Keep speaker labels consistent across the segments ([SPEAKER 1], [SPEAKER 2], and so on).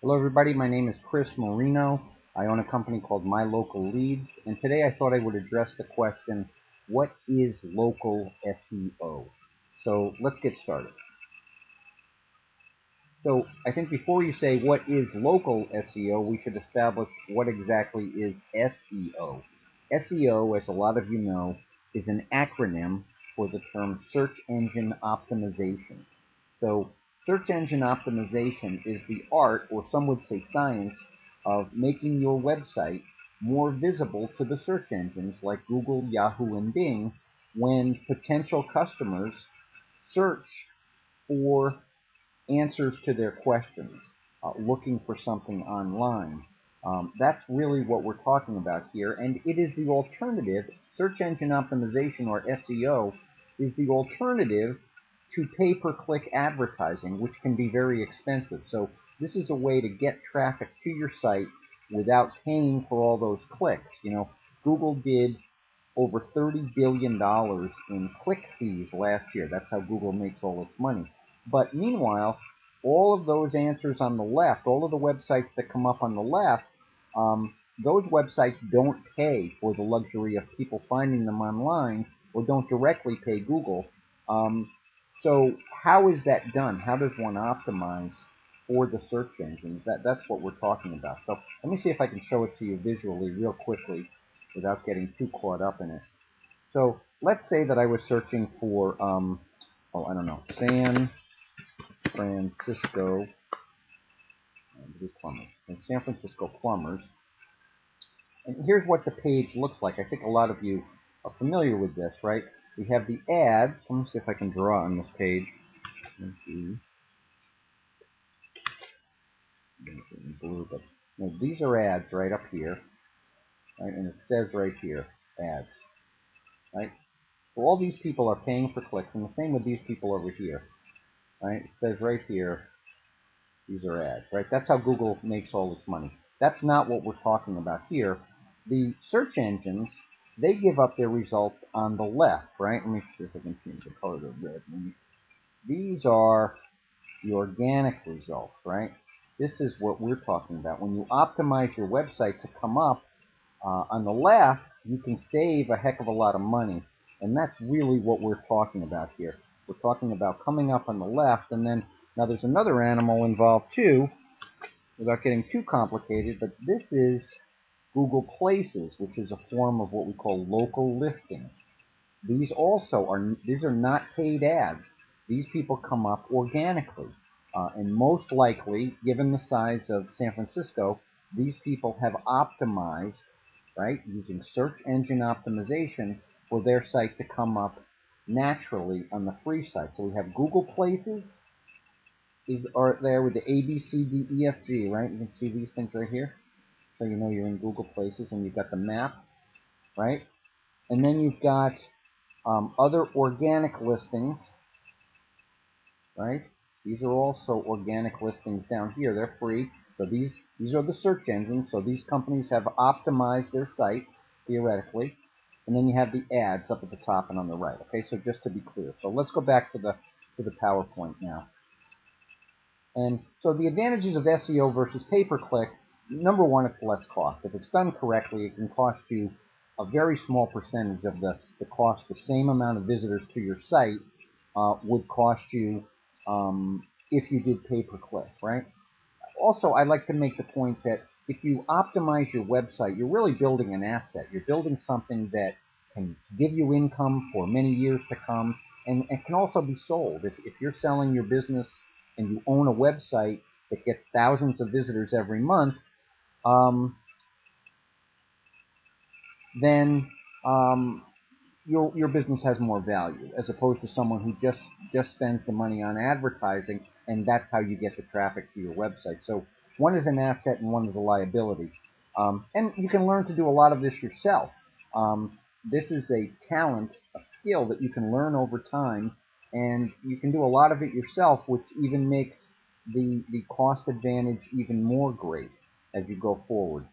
[SPEAKER 1] Hello everybody, my name is Chris Marino. I own a company called My Local Leads, and today I thought I would address the question, what is local SEO? So let's get started. So I think before you say what is local SEO, we should establish what exactly is SEO. SEO, as a lot of you know, is an acronym for the term search engine optimization. So search engine optimization is the art, or some would say science, of making your website more visible to the search engines like Google, Yahoo, and Bing when potential customers search for answers to their questions, looking for something online. That's really what we're talking about here, and it is the alternative. Search engine optimization, or SEO, is the alternative to pay-per-click advertising, which can be very expensive. So this is a way to get traffic to your site without paying for all those clicks. Google did over $30 billion in click fees last year. That's how Google makes all its money. But meanwhile, all of those answers on the left, all of the websites that come up on the left, those websites don't pay for the luxury of people finding them online, or don't directly pay Google. So how is that done? How does one optimize for the search engines? That's what we're talking about. So let me see if I can show it to you visually real quickly without getting too caught up in it. So let's say that I was searching for, I don't know, San Francisco plumbers. San Francisco plumbers. And here's what the page looks like. I think a lot of you are familiar with this, right? We have the ads. Let me see if I can draw on this page. Let's see. Blue, but these are ads right up here, right? And it says right here, ads, right? So all these people are paying for clicks, and the same with these people over here, right? It says right here, these are ads, right? That's how Google makes all its money. That's not what we're talking about here. The search engines, they give up their results on the left, right? Let me see if I can change the color to red. These are the organic results, right? This is what we're talking about. When you optimize your website to come up on the left, you can save a heck of a lot of money. And that's really what we're talking about here. We're talking about coming up on the left, and then now there's another animal involved too, without getting too complicated, but this is Google Places, which is a form of what we call local listing. These are not paid ads. These people come up organically. And most likely, given the size of San Francisco, these people have optimized, right, using search engine optimization for their site to come up naturally on the free site. So we have Google Places are there with the A, B, C, D, E, F, G, right? You can see these things right here. So you know you're in Google Places, and you've got the map, right? And then you've got other organic listings, right? These are also organic listings down here. They're free. So these are the search engines. So these companies have optimized their site, theoretically. And then you have the ads up at the top and on the right. Okay, so just to be clear. So let's go back to the PowerPoint now. And so the advantages of SEO versus pay-per-click, number one, it's less cost. If it's done correctly, it can cost you a very small percentage of the cost. The same amount of visitors to your site would cost you if you did pay-per-click, right? Also, I'd like to make the point that if you optimize your website, you're really building an asset. You're building something that can give you income for many years to come, and can also be sold. If you're selling your business and you own a website that gets thousands of visitors every month, um, then your business has more value, as opposed to someone who just spends the money on advertising, and that's how you get the traffic to your website. So one is an asset and one is a liability. And you can learn to do a lot of this yourself. This is a talent, a skill that you can learn over time, and you can do a lot of it yourself, which even makes the cost advantage even more great as you go forward.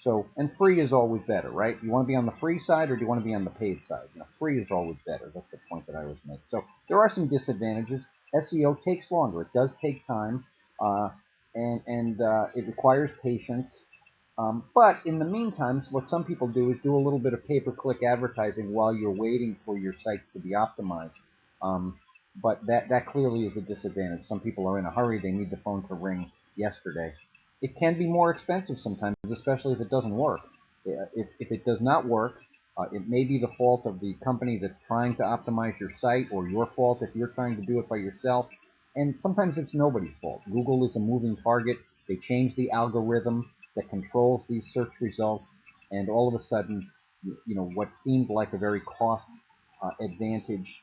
[SPEAKER 1] So, and free is always better, right? You want to be on the free side, or do you want to be on the paid side? Free is always better. That's the point that I always make. So there are some disadvantages. SEO takes longer. It does take time. and it requires patience. But in the meantime, what some people do is do a little bit of pay-per-click advertising while you're waiting for your sites to be optimized. Um, but that clearly is a disadvantage. Some people are in a hurry; they need the phone to ring yesterday. It can be more expensive sometimes, especially if it doesn't work. If it does not work, it may be the fault of the company that's trying to optimize your site, or your fault if you're trying to do it by yourself. And sometimes it's nobody's fault. Google is a moving target. They change the algorithm that controls these search results, and all of a sudden, what seemed like a very cost advantage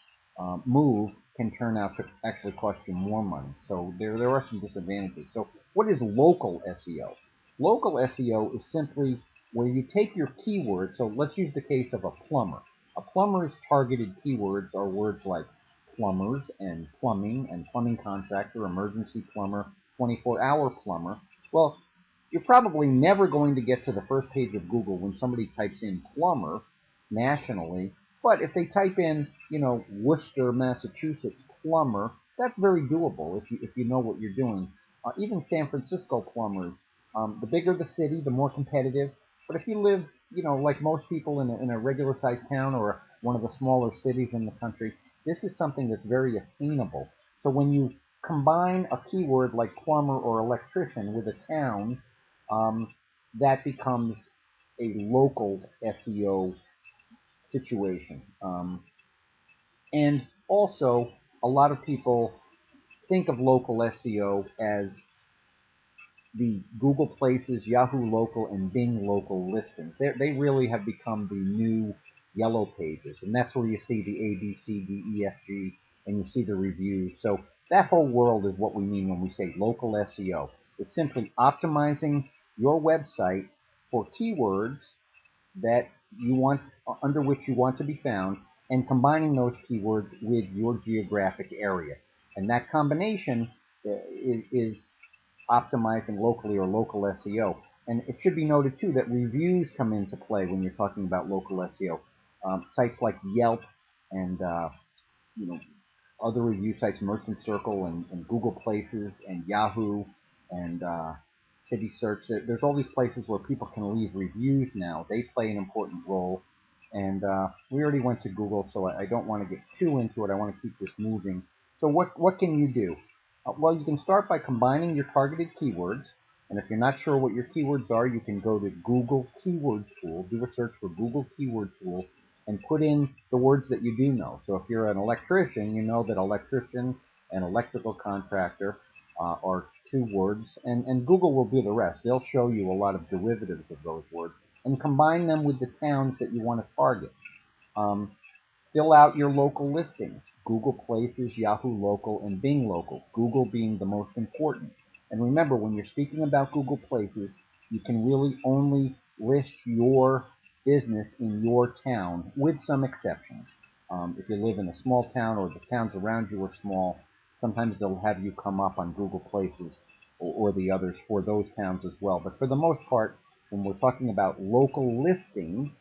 [SPEAKER 1] move can turn out to actually cost you more money. So there are some disadvantages. So what is local SEO? Local SEO is simply where you take your keywords. So let's use the case of a plumber. A plumber's targeted keywords are words like plumbers and plumbing contractor, emergency plumber, 24-hour plumber. Well, you're probably never going to get to the first page of Google when somebody types in plumber nationally. But if they type in, Worcester, Massachusetts plumber, that's very doable if you know what you're doing. Even San Francisco plumbers, the bigger the city, the more competitive. But if you live, like most people in a regular sized town or one of the smaller cities in the country, this is something that's very attainable. So when you combine a keyword like plumber or electrician with a town, um, that becomes a local SEO situation. And also, a lot of people think of local SEO as the Google Places, Yahoo Local, and Bing Local listings. They really have become the new yellow pages, and that's where you see the A, B, C, D, E, F, G, and you see the reviews. So that whole world is what we mean when we say local SEO. It's simply optimizing your website for keywords that you want under which you want to be found, and combining those keywords with your geographic area. And that combination is optimizing locally or local SEO. And it should be noted too that reviews come into play when you're talking about local SEO. Sites like Yelp and you know other review sites, Merchant Circle and Google Places and Yahoo and City Search. There's all these places where people can leave reviews now. They play an important role. And we already went to Google, so I don't want to get too into it. I want to keep this moving. So what can you do? Well, you can start by combining your targeted keywords. And if you're not sure what your keywords are, you can go to Google Keyword Tool, do a search for Google Keyword Tool, and put in the words that you do know. So if you're an electrician, you know that electrician and electrical contractor are two words, and Google will do the rest. They'll show you a lot of derivatives of those words and combine them with the towns that you want to target. Um, Fill out your local listings, Google Places, Yahoo Local, and Bing Local, Google being the most important. And remember, when you're speaking about Google Places, you can really only list your business in your town, with some exceptions. If you live in a small town or the towns around you are small, sometimes they'll have you come up on Google Places or the others for those towns as well. But for the most part, when we're talking about local listings,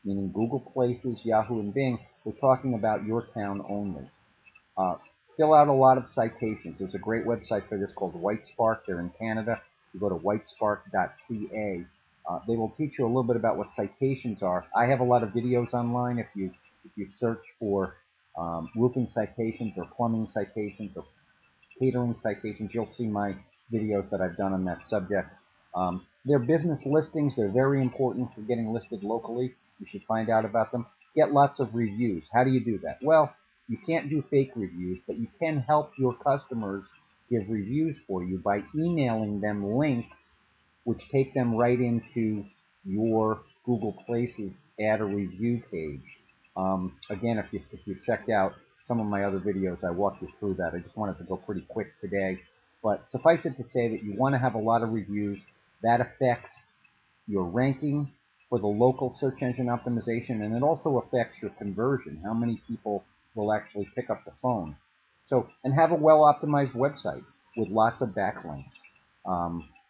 [SPEAKER 1] meaning Google Places, Yahoo, and Bing, we're talking about your town only. Uh, Fill out a lot of citations. There's a great website for this called WhiteSpark. They're in Canada. You go to whitespark.ca. They will teach you a little bit about what citations are. I have a lot of videos online. If you search for roofing citations or plumbing citations or catering citations, you'll see my videos that I've done on that subject. Their business listings, they're very important for getting listed locally. You should find out about them. Get lots of reviews. How do you do that? Well, you can't do fake reviews, but you can help your customers give reviews for you by emailing them links which take them right into your Google Places add a review page. Again, if you checked out some of my other videos, I walk you through that. I just wanted to go pretty quick today. But suffice it to say that you want to have a lot of reviews. That affects your ranking for the local search engine optimization, and it also affects your conversion, how many people will actually pick up the phone. So, and have a well-optimized website with lots of backlinks.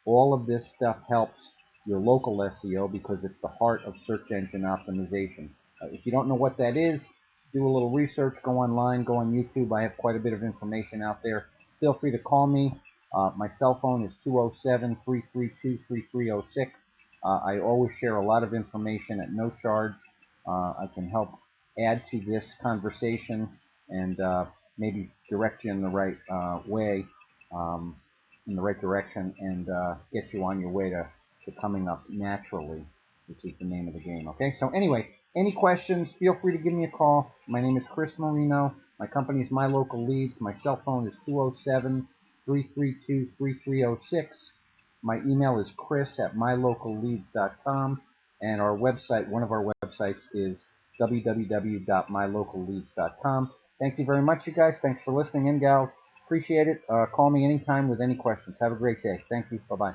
[SPEAKER 1] All of this stuff helps your local SEO because it's the heart of search engine optimization. If you don't know what that is, do a little research, go online, go on YouTube. I have quite a bit of information out there. Feel free to call me. My cell phone is 207-332-3306. I always share a lot of information at no charge. I can help add to this conversation and maybe direct you in the right way, um, in the right direction, and get you on your way to coming up naturally, which is the name of the game. Okay, so anyway, any questions, feel free to give me a call. My name is Chris Marino. My company is My Local Leads. My cell phone is 207-332-3306. My email is chris@mylocalleads.com. And our website, one of our websites is www.mylocalleads.com. Thank you very much, you guys. Thanks for listening in, gals. Appreciate it. Call me anytime with any questions. Have a great day. Thank you. Bye-bye.